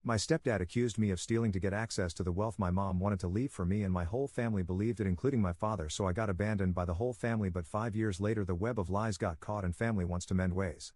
My stepdad accused me of stealing to get access to the wealth my mom wanted to leave for me, and my whole family believed it, including my father, so I got abandoned by the whole family. But 5 years later the web of lies got caught and family wants to mend ways.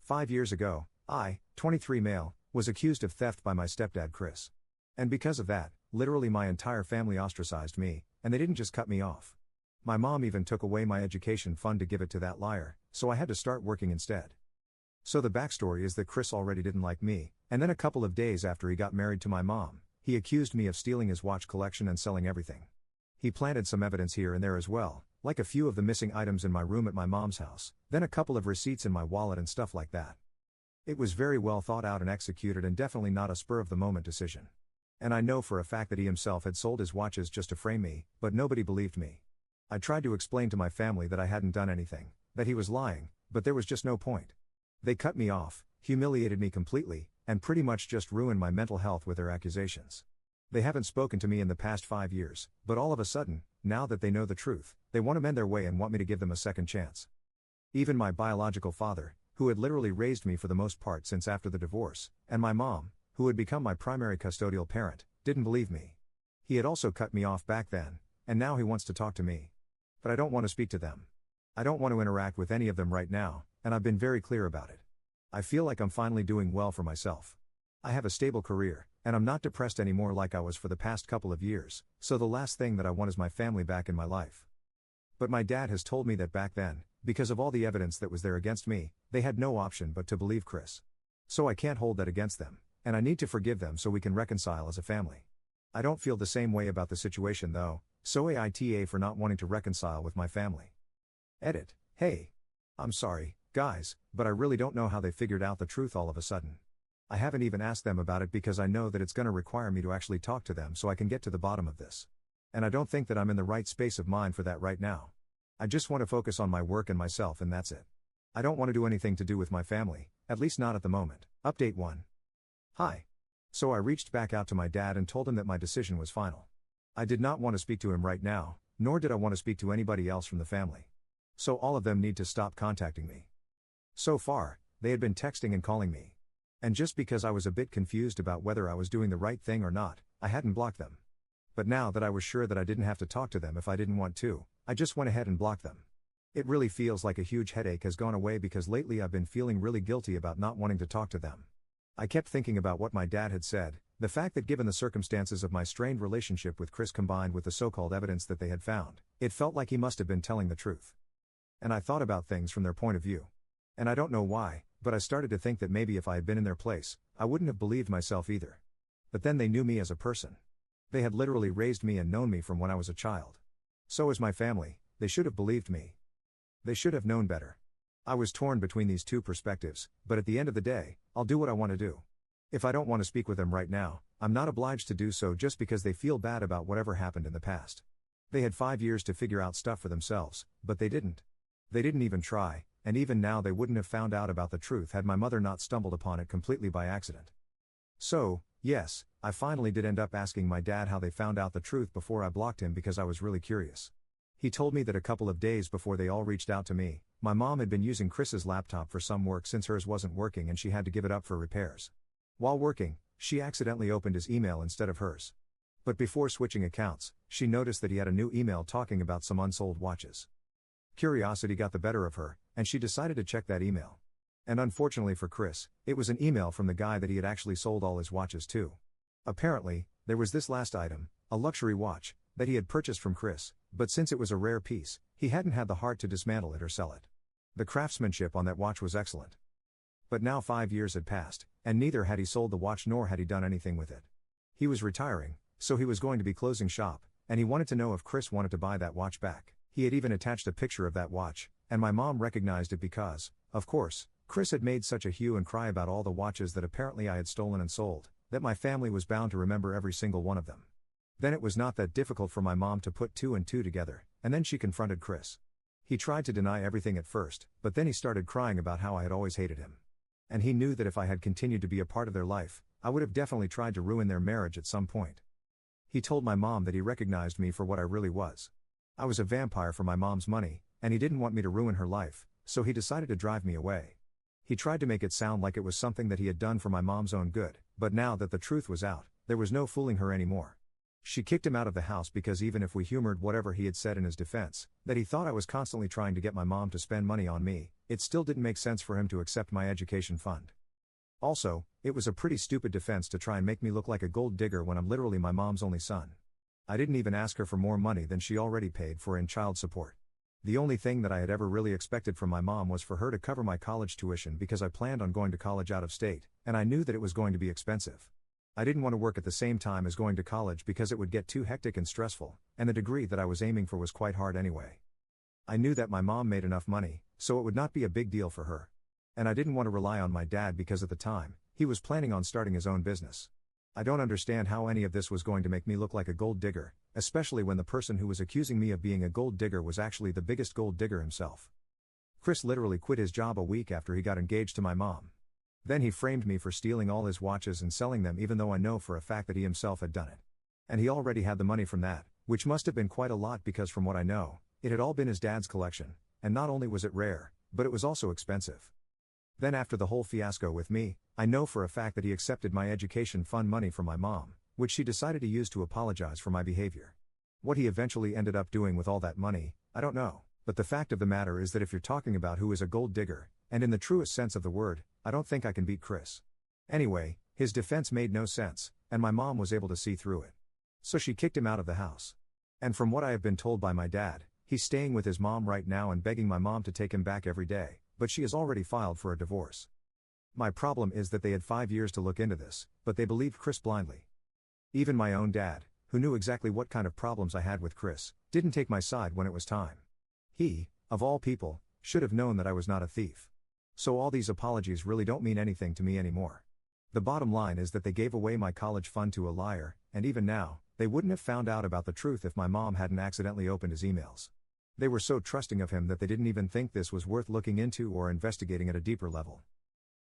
5 years ago, I, 23 male, was accused of theft by my stepdad Chris. And because of that, literally my entire family ostracized me, and they didn't just cut me off. My mom even took away my education fund to give it to that liar, so I had to start working instead. So the backstory is that Chris already didn't like me, and then a couple of days after he got married to my mom, he accused me of stealing his watch collection and selling everything. He planted some evidence here and there as well, like a few of the missing items in my room at my mom's house, then a couple of receipts in my wallet and stuff like that. It was very well thought out and executed, and definitely not a spur-of-the-moment decision. And I know for a fact that he himself had sold his watches just to frame me, but nobody believed me. I tried to explain to my family that I hadn't done anything, that he was lying, but there was just no point. They cut me off, humiliated me completely, and pretty much just ruined my mental health with their accusations. They haven't spoken to me in the past 5 years, but all of a sudden, now that they know the truth, they want to mend their way and want me to give them a second chance. Even my biological father, who had literally raised me for the most part since after the divorce, and my mom, who had become my primary custodial parent, didn't believe me. He had also cut me off back then, and now he wants to talk to me. But I don't want to speak to them. I don't want to interact with any of them right now, and I've been very clear about it. I feel like I'm finally doing well for myself. I have a stable career, and I'm not depressed anymore like I was for the past couple of years, so the last thing that I want is my family back in my life. But my dad has told me that back then, because of all the evidence that was there against me, they had no option but to believe Chris. So I can't hold that against them, and I need to forgive them so we can reconcile as a family. I don't feel the same way about the situation though, so AITA for not wanting to reconcile with my family. Edit. Hey. I'm sorry, guys, but I really don't know how they figured out the truth all of a sudden. I haven't even asked them about it because I know that it's going to require me to actually talk to them so I can get to the bottom of this. And I don't think that I'm in the right space of mind for that right now. I just want to focus on my work and myself, and that's it. I don't want to do anything to do with my family, at least not at the moment. Update 1. Hi. So I reached back out to my dad and told him that my decision was final. I did not want to speak to him right now, nor did I want to speak to anybody else from the family. So all of them need to stop contacting me. So far, they had been texting and calling me. And just because I was a bit confused about whether I was doing the right thing or not, I hadn't blocked them. But now that I was sure that I didn't have to talk to them if I didn't want to, I just went ahead and blocked them. It really feels like a huge headache has gone away because lately I've been feeling really guilty about not wanting to talk to them. I kept thinking about what my dad had said, the fact that given the circumstances of my strained relationship with Chris combined with the so-called evidence that they had found, it felt like he must have been telling the truth. And I thought about things from their point of view. And I don't know why, but I started to think that maybe if I had been in their place, I wouldn't have believed myself either. But then they knew me as a person. They had literally raised me and known me from when I was a child. So as my family, they should have believed me. They should have known better. I was torn between these two perspectives, but at the end of the day, I'll do what I want to do. If I don't want to speak with them right now, I'm not obliged to do so just because they feel bad about whatever happened in the past. They had 5 years to figure out stuff for themselves, but they didn't. They didn't even try, and even now they wouldn't have found out about the truth had my mother not stumbled upon it completely by accident. So, yes, I finally did end up asking my dad how they found out the truth before I blocked him because I was really curious. He told me that a couple of days before they all reached out to me, my mom had been using Chris's laptop for some work since hers wasn't working and she had to give it up for repairs. While working, she accidentally opened his email instead of hers. But before switching accounts, she noticed that he had a new email talking about some unsold watches. Curiosity got the better of her, and she decided to check that email. And unfortunately for Chris, it was an email from the guy that he had actually sold all his watches to. Apparently, there was this last item, a luxury watch, that he had purchased from Chris, but since it was a rare piece, he hadn't had the heart to dismantle it or sell it. The craftsmanship on that watch was excellent. But now 5 years had passed, and neither had he sold the watch nor had he done anything with it. He was retiring, so he was going to be closing shop, and he wanted to know if Chris wanted to buy that watch back. He had even attached a picture of that watch, and my mom recognized it because, of course, Chris had made such a hue and cry about all the watches that apparently I had stolen and sold, that my family was bound to remember every single one of them. Then it was not that difficult for my mom to put two and two together, and then she confronted Chris. He tried to deny everything at first, but then he started crying about how I had always hated him. And he knew that if I had continued to be a part of their life, I would have definitely tried to ruin their marriage at some point. He told my mom that he recognized me for what I really was. I was a vampire for my mom's money, and he didn't want me to ruin her life, so he decided to drive me away. He tried to make it sound like it was something that he had done for my mom's own good, But now that the truth was out, there was no fooling her anymore. She kicked him out of the house because even if we humored whatever he had said in his defense, that he thought I was constantly trying to get my mom to spend money on me, it still didn't make sense for him to accept my education fund. Also, it was a pretty stupid defense to try and make me look like a gold digger when I'm literally my mom's only son. I didn't even ask her for more money than she already paid for in child support. The only thing that I had ever really expected from my mom was for her to cover my college tuition because I planned on going to college out of state, and I knew that it was going to be expensive. I didn't want to work at the same time as going to college because it would get too hectic and stressful, and the degree that I was aiming for was quite hard anyway. I knew that my mom made enough money, so it would not be a big deal for her. And I didn't want to rely on my dad because at the time, he was planning on starting his own business. I don't understand how any of this was going to make me look like a gold digger, especially when the person who was accusing me of being a gold digger was actually the biggest gold digger himself. Chris literally quit his job a week after he got engaged to my mom. Then he framed me for stealing all his watches and selling them even though I know for a fact that he himself had done it. And he already had the money from that, which must have been quite a lot because from what I know, it had all been his dad's collection, and not only was it rare, but it was also expensive. Then after the whole fiasco with me, I know for a fact that he accepted my education fund money from my mom, which she decided to use to apologize for my behavior. What he eventually ended up doing with all that money, I don't know, but the fact of the matter is that if you're talking about who is a gold digger, and in the truest sense of the word, I don't think I can beat Chris. Anyway, his defense made no sense, and my mom was able to see through it. So she kicked him out of the house. And from what I have been told by my dad, he's staying with his mom right now and begging my mom to take him back every day, but she has already filed for a divorce. My problem is that they had 5 years to look into this, but they believed Chris blindly. Even my own dad, who knew exactly what kind of problems I had with Chris, didn't take my side when it was time. He, of all people, should have known that I was not a thief. So all these apologies really don't mean anything to me anymore. The bottom line is that they gave away my college fund to a liar, and even now, they wouldn't have found out about the truth if my mom hadn't accidentally opened his emails. They were so trusting of him that they didn't even think this was worth looking into or investigating at a deeper level.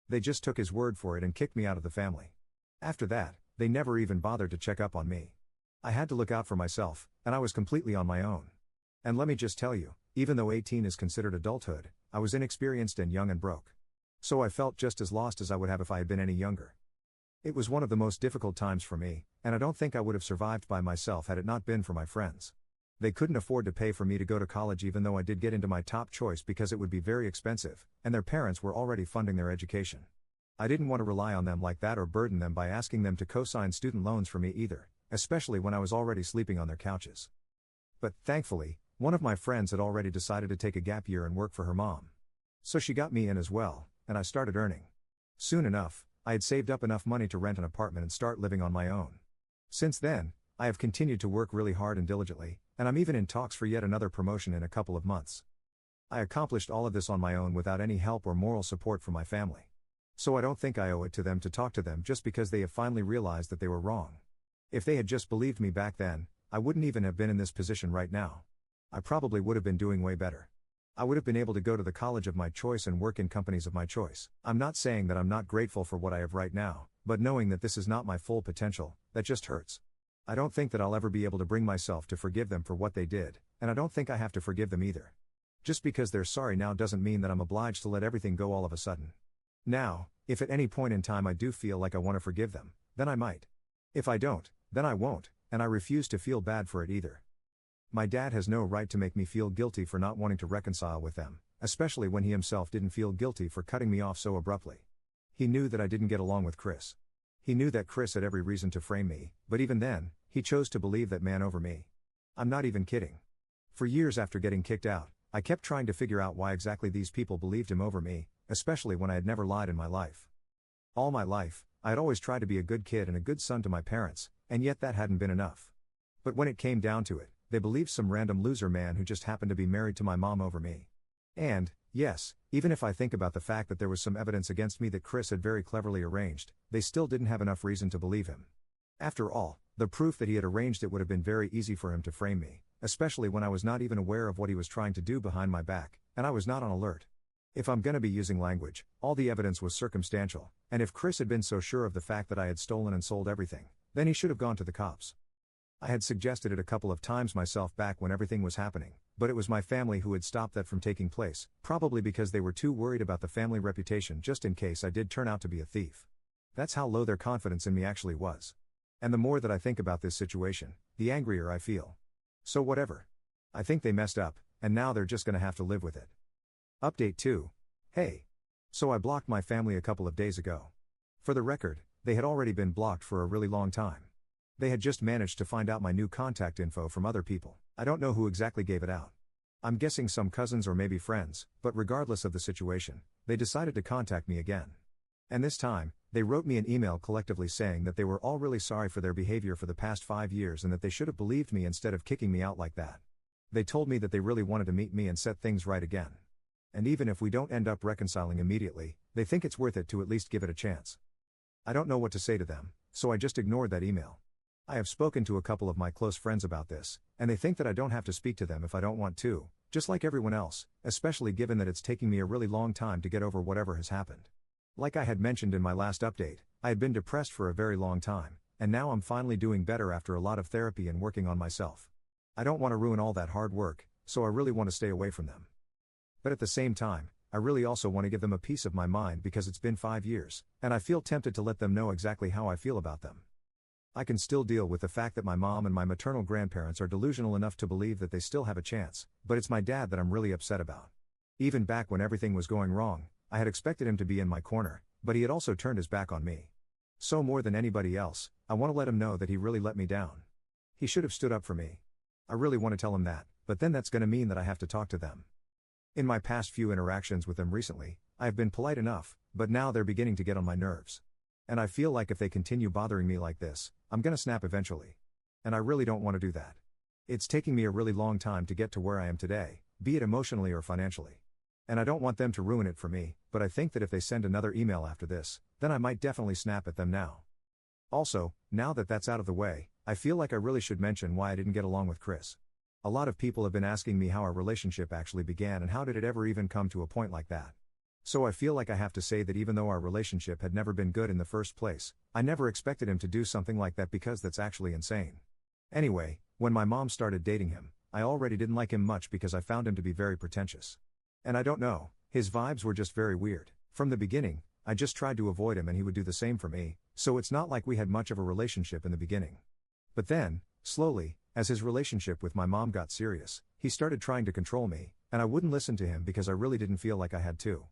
They just took his word for it and kicked me out of the family. After that, they never even bothered to check up on me. I had to look out for myself, and I was completely on my own. And let me just tell you, even though 18 is considered adulthood, I was inexperienced and young and broke. So I felt just as lost as I would have if I had been any younger. It was one of the most difficult times for me, and I don't think I would have survived by myself had it not been for my friends. They couldn't afford to pay for me to go to college even though I did get into my top choice because it would be very expensive, and their parents were already funding their education. I didn't want to rely on them like that or burden them by asking them to co-sign student loans for me either, especially when I was already sleeping on their couches. But, thankfully, one of my friends had already decided to take a gap year and work for her mom. So she got me in as well, and I started earning. Soon enough, I had saved up enough money to rent an apartment and start living on my own. Since then, I have continued to work really hard and diligently, and I'm even in talks for yet another promotion in a couple of months. I accomplished all of this on my own without any help or moral support from my family. So I don't think I owe it to them to talk to them just because they have finally realized that they were wrong. If they had just believed me back then, I wouldn't even have been in this position right now. I probably would have been doing way better. I would have been able to go to the college of my choice and work in companies of my choice. I'm not saying that I'm not grateful for what I have right now, but knowing that this is not my full potential, that just hurts. I don't think that I'll ever be able to bring myself to forgive them for what they did, and I don't think I have to forgive them either. Just because they're sorry now doesn't mean that I'm obliged to let everything go all of a sudden. Now, if at any point in time I do feel like I want to forgive them, then I might. If I don't, then I won't, and I refuse to feel bad for it either. My dad has no right to make me feel guilty for not wanting to reconcile with them, especially when he himself didn't feel guilty for cutting me off so abruptly. He knew that I didn't get along with Chris. He knew that Chris had every reason to frame me, but even then, he chose to believe that man over me. I'm not even kidding. For years after getting kicked out, I kept trying to figure out why exactly these people believed him over me, especially when I had never lied in my life. All my life, I had always tried to be a good kid and a good son to my parents, and yet that hadn't been enough. But when it came down to it, they believed some random loser man who just happened to be married to my mom over me. And, yes, even if I think about the fact that there was some evidence against me that Chris had very cleverly arranged, they still didn't have enough reason to believe him. After all, the proof that he had arranged it would have been very easy for him to frame me, especially when I was not even aware of what he was trying to do behind my back, and I was not on alert. If I'm gonna be using language, all the evidence was circumstantial, and if Chris had been so sure of the fact that I had stolen and sold everything, then he should have gone to the cops. I had suggested it a couple of times myself back when everything was happening, but it was my family who had stopped that from taking place, probably because they were too worried about the family reputation just in case I did turn out to be a thief. That's how low their confidence in me actually was. And the more that I think about this situation, the angrier I feel. So whatever. I think they messed up, and now they're just gonna have to live with it. Update 2. Hey. So I blocked my family a couple of days ago. For the record, they had already been blocked for a really long time. They had just managed to find out my new contact info from other people. I don't know who exactly gave it out. I'm guessing some cousins or maybe friends, but regardless of the situation, they decided to contact me again. And this time, they wrote me an email collectively saying that they were all really sorry for their behavior for the past 5 years and that they should have believed me instead of kicking me out like that. They told me that they really wanted to meet me and set things right again. And even if we don't end up reconciling immediately, they think it's worth it to at least give it a chance. I don't know what to say to them, so I just ignored that email. I have spoken to a couple of my close friends about this, and they think that I don't have to speak to them if I don't want to, just like everyone else, especially given that it's taking me a really long time to get over whatever has happened. Like I had mentioned in my last update, I had been depressed for a very long time, and now I'm finally doing better after a lot of therapy and working on myself. I don't want to ruin all that hard work, so I really want to stay away from them. But at the same time, I really also want to give them a piece of my mind because it's been 5 years, and I feel tempted to let them know exactly how I feel about them. I can still deal with the fact that my mom and my maternal grandparents are delusional enough to believe that they still have a chance, but it's my dad that I'm really upset about. Even back when everything was going wrong, I had expected him to be in my corner, but he had also turned his back on me. So more than anybody else, I want to let him know that he really let me down. He should have stood up for me. I really want to tell him that, but then that's going to mean that I have to talk to them. In my past few interactions with them recently, I have been polite enough, but now they're beginning to get on my nerves. And I feel like if they continue bothering me like this, I'm gonna snap eventually. And I really don't want to do that. It's taking me a really long time to get to where I am today, be it emotionally or financially. And I don't want them to ruin it for me, but I think that if they send another email after this, then I might definitely snap at them now. Also, now that that's out of the way, I feel like I really should mention why I didn't get along with Chris. A lot of people have been asking me how our relationship actually began and how did it ever even come to a point like that. So I feel like I have to say that even though our relationship had never been good in the first place, I never expected him to do something like that because that's actually insane. Anyway, when my mom started dating him, I already didn't like him much because I found him to be very pretentious. And I don't know, his vibes were just very weird. From the beginning, I just tried to avoid him and he would do the same for me, so it's not like we had much of a relationship in the beginning. But then, slowly, as his relationship with my mom got serious, he started trying to control me, and I wouldn't listen to him because I really didn't feel like I had to.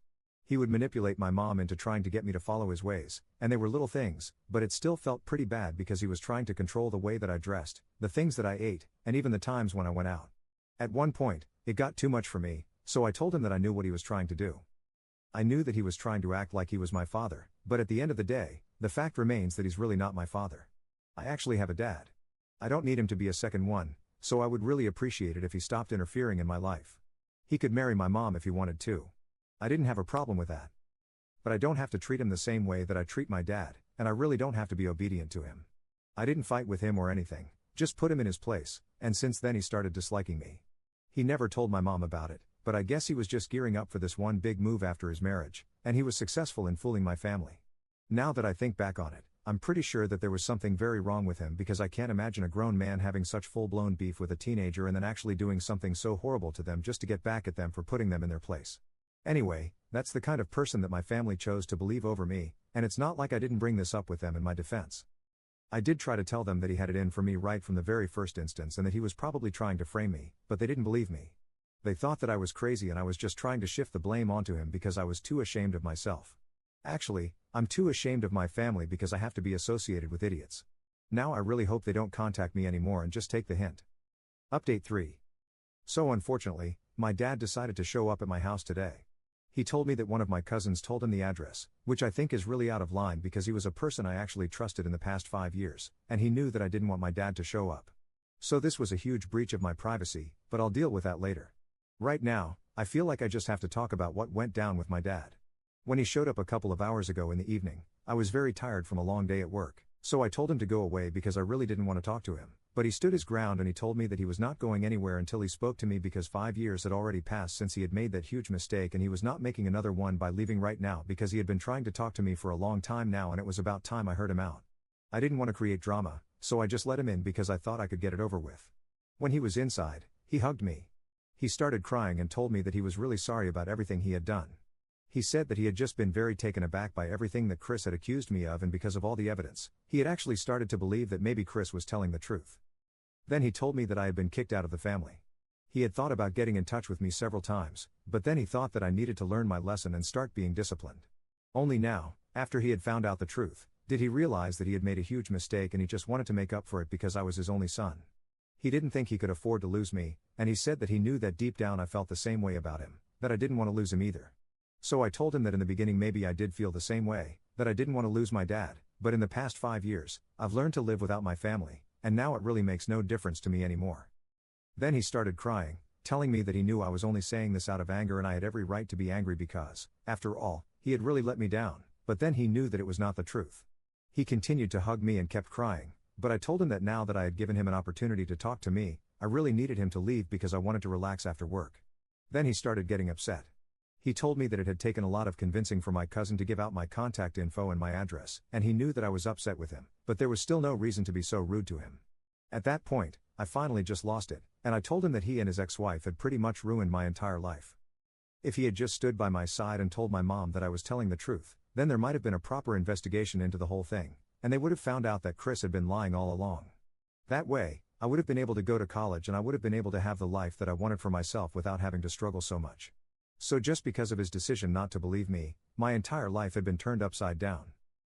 He would manipulate my mom into trying to get me to follow his ways, and they were little things, but it still felt pretty bad because he was trying to control the way that I dressed, the things that I ate, and even the times when I went out. At one point, it got too much for me, so I told him that I knew what he was trying to do. I knew that he was trying to act like he was my father, but at the end of the day, the fact remains that he's really not my father. I actually have a dad. I don't need him to be a second one, so I would really appreciate it if he stopped interfering in my life. He could marry my mom if he wanted to. I didn't have a problem with that. But I don't have to treat him the same way that I treat my dad, and I really don't have to be obedient to him. I didn't fight with him or anything, just put him in his place, and since then he started disliking me. He never told my mom about it, but I guess he was just gearing up for this one big move after his marriage, and he was successful in fooling my family. Now that I think back on it, I'm pretty sure that there was something very wrong with him because I can't imagine a grown man having such full-blown beef with a teenager and then actually doing something so horrible to them just to get back at them for putting them in their place. Anyway, that's the kind of person that my family chose to believe over me, and it's not like I didn't bring this up with them in my defense. I did try to tell them that he had it in for me right from the very first instance and that he was probably trying to frame me, but they didn't believe me. They thought that I was crazy and I was just trying to shift the blame onto him because I was too ashamed of myself. Actually, I'm too ashamed of my family because I have to be associated with idiots. Now I really hope they don't contact me anymore and just take the hint. Update 3. So unfortunately, my dad decided to show up at my house today. He told me that one of my cousins told him the address, which I think is really out of line because he was a person I actually trusted in the past 5 years, and he knew that I didn't want my dad to show up. So this was a huge breach of my privacy, but I'll deal with that later. Right now, I feel like I just have to talk about what went down with my dad. When he showed up a couple of hours ago in the evening, I was very tired from a long day at work, so I told him to go away because I really didn't want to talk to him. But he stood his ground and he told me that he was not going anywhere until he spoke to me because 5 years had already passed since he had made that huge mistake and he was not making another one by leaving right now because he had been trying to talk to me for a long time now and it was about time I heard him out. I didn't want to create drama, so I just let him in because I thought I could get it over with. When he was inside, he hugged me. He started crying and told me that he was really sorry about everything he had done. He said that he had just been very taken aback by everything that Chris had accused me of, and because of all the evidence, he had actually started to believe that maybe Chris was telling the truth. Then he told me that I had been kicked out of the family. He had thought about getting in touch with me several times, but then he thought that I needed to learn my lesson and start being disciplined. Only now, after he had found out the truth, did he realize that he had made a huge mistake, and he just wanted to make up for it because I was his only son. He didn't think he could afford to lose me, and he said that he knew that deep down I felt the same way about him, that I didn't want to lose him either. So I told him that in the beginning maybe I did feel the same way, that I didn't want to lose my dad, but in the past 5 years, I've learned to live without my family, and now it really makes no difference to me anymore. Then he started crying, telling me that he knew I was only saying this out of anger and I had every right to be angry because, after all, he had really let me down, but then he knew that it was not the truth. He continued to hug me and kept crying, but I told him that now that I had given him an opportunity to talk to me, I really needed him to leave because I wanted to relax after work. Then he started getting upset. He told me that it had taken a lot of convincing for my cousin to give out my contact info and my address, and he knew that I was upset with him, but there was still no reason to be so rude to him. At that point, I finally just lost it, and I told him that he and his ex-wife had pretty much ruined my entire life. If he had just stood by my side and told my mom that I was telling the truth, then there might have been a proper investigation into the whole thing, and they would have found out that Chris had been lying all along. That way, I would have been able to go to college and I would have been able to have the life that I wanted for myself without having to struggle so much. So just because of his decision not to believe me, my entire life had been turned upside down.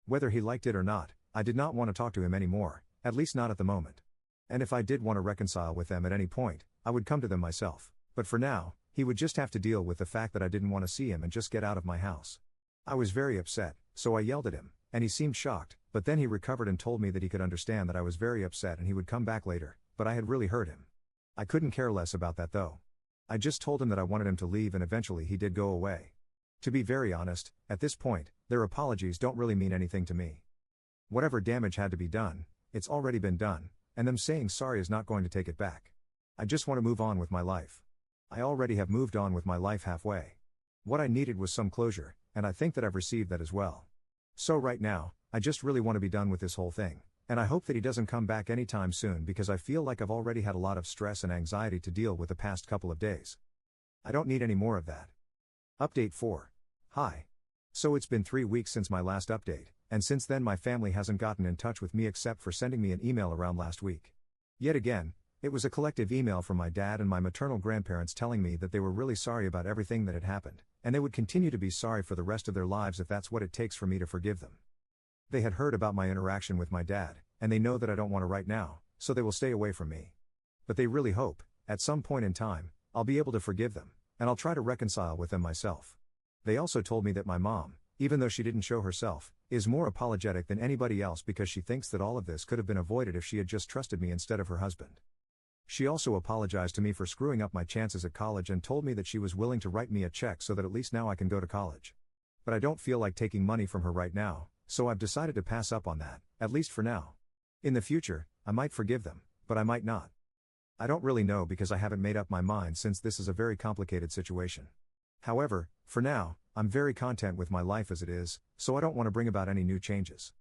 Whether he liked it or not, I did not want to talk to him anymore, at least not at the moment. And if I did want to reconcile with them at any point, I would come to them myself, but for now, he would just have to deal with the fact that I didn't want to see him and just get out of my house. I was very upset, so I yelled at him, and he seemed shocked, but then he recovered and told me that he could understand that I was very upset and he would come back later, but I had really hurt him. I couldn't care less about that though. I just told him that I wanted him to leave and eventually he did go away. To be very honest, at this point, their apologies don't really mean anything to me. Whatever damage had to be done, it's already been done, and them saying sorry is not going to take it back. I just want to move on with my life. I already have moved on with my life halfway. What I needed was some closure, and I think that I've received that as well. So right now, I just really want to be done with this whole thing, and I hope that he doesn't come back anytime soon because I feel like I've already had a lot of stress and anxiety to deal with the past couple of days. I don't need any more of that. Update 4. Hi. So it's been 3 weeks since my last update, and since then my family hasn't gotten in touch with me except for sending me an email around last week. Yet again, it was a collective email from my dad and my maternal grandparents telling me that they were really sorry about everything that had happened, and they would continue to be sorry for the rest of their lives if that's what it takes for me to forgive them. They had heard about my interaction with my dad, and they know that I don't want to right now, so they will stay away from me. But they really hope, at some point in time, I'll be able to forgive them, and I'll try to reconcile with them myself. They also told me that my mom, even though she didn't show herself, is more apologetic than anybody else because she thinks that all of this could have been avoided if she had just trusted me instead of her husband. She also apologized to me for screwing up my chances at college and told me that she was willing to write me a check so that at least now I can go to college. But I don't feel like taking money from her right now, so I've decided to pass up on that, at least for now. In the future, I might forgive them, but I might not. I don't really know because I haven't made up my mind since this is a very complicated situation. However, for now, I'm very content with my life as it is, so I don't want to bring about any new changes.